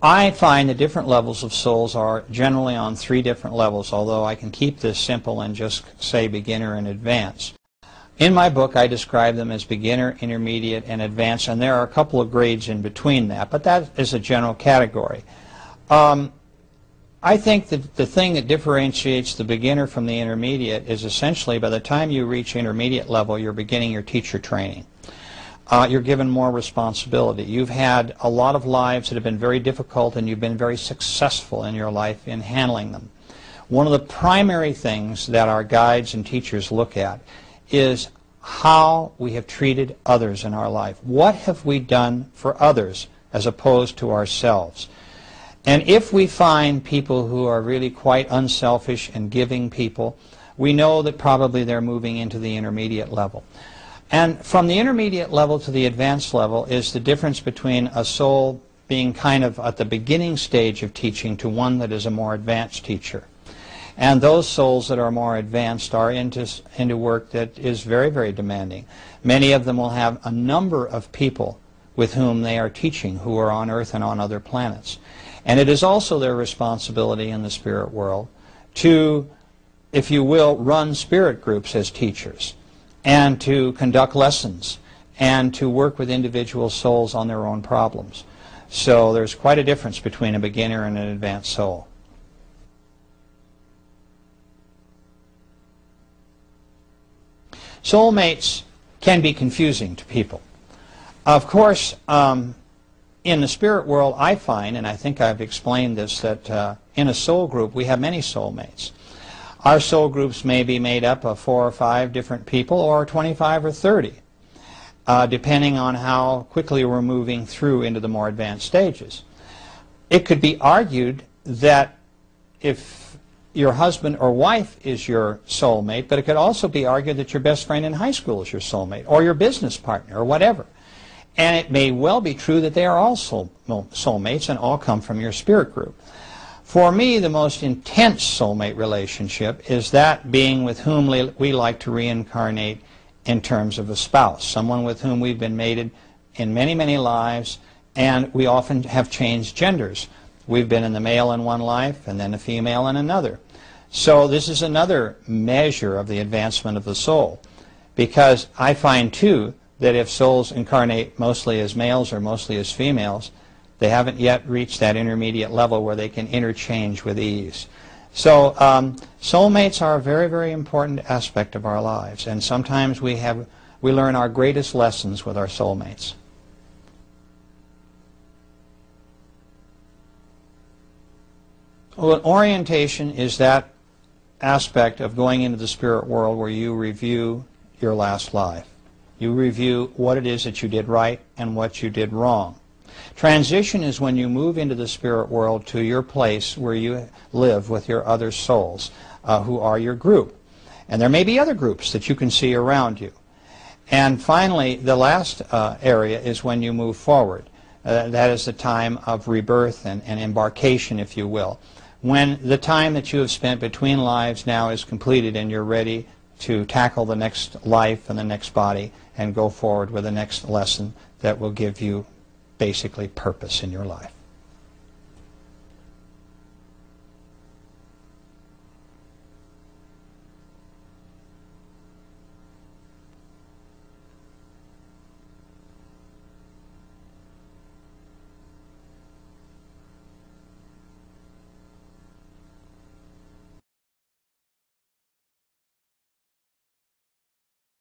I find the different levels of souls are generally on 3 different levels, although I can keep this simple and just say beginner and advanced. In my book, I describe them as beginner, intermediate, and advanced, and there are a couple of grades in between that, but that is a general category. I think that the thing that differentiates the beginner from the intermediate is essentially by the time you reach intermediate level, you're beginning your teacher training. You're given more responsibility. You've had a lot of lives that have been very difficult, and you've been very successful in your life in handling them. One of the primary things that our guides and teachers look at is how we have treated others in our life. What have we done for others as opposed to ourselves? And if we find people who are really quite unselfish and giving people, we know that probably they're moving into the intermediate level. And from the intermediate level to the advanced level is the difference between a soul being kind of at the beginning stage of teaching to one that is a more advanced teacher. And those souls that are more advanced are into work that is very, very demanding. Many of them will have a number of people with whom they are teaching who are on Earth and on other planets. And it is also their responsibility in the spirit world to, if you will, run spirit groups as teachers, and to conduct lessons, and to work with individual souls on their own problems. So there's quite a difference between a beginner and an advanced soul. Soulmates can be confusing to people. Of course, in the spirit world, I find, and I think I've explained this, that in a soul group we have many soulmates. Our soul groups may be made up of 4 or 5 different people, or 25 or 30, depending on how quickly we're moving through into the more advanced stages. It could be argued that if your husband or wife is your soulmate, but it could also be argued that your best friend in high school is your soulmate, or your business partner, or whatever. And it may well be true that they are all soulmates and all come from your spirit group. For me, the most intense soulmate relationship is that being with whom we like to reincarnate in terms of a spouse, someone with whom we've been mated in many, many lives, and we often have changed genders. We've been in the male in one life and then a female in another. So this is another measure of the advancement of the soul, because I find, too, that if souls incarnate mostly as males or mostly as females, they haven't yet reached that intermediate level where they can interchange with ease. So soulmates are a very, very important aspect of our lives, and sometimes we learn our greatest lessons with our soulmates. Well, orientation is that aspect of going into the spirit world where you review your last life. You review what it is that you did right and what you did wrong. Transition is when you move into the spirit world to your place where you live with your other souls who are your group. And there may be other groups that you can see around you. And finally, the last area is when you move forward. That is the time of rebirth and embarkation, if you will. When the time that you have spent between lives now is completed and you're ready to tackle the next life and the next body and go forward with the next lesson that will give you basically purpose in your life.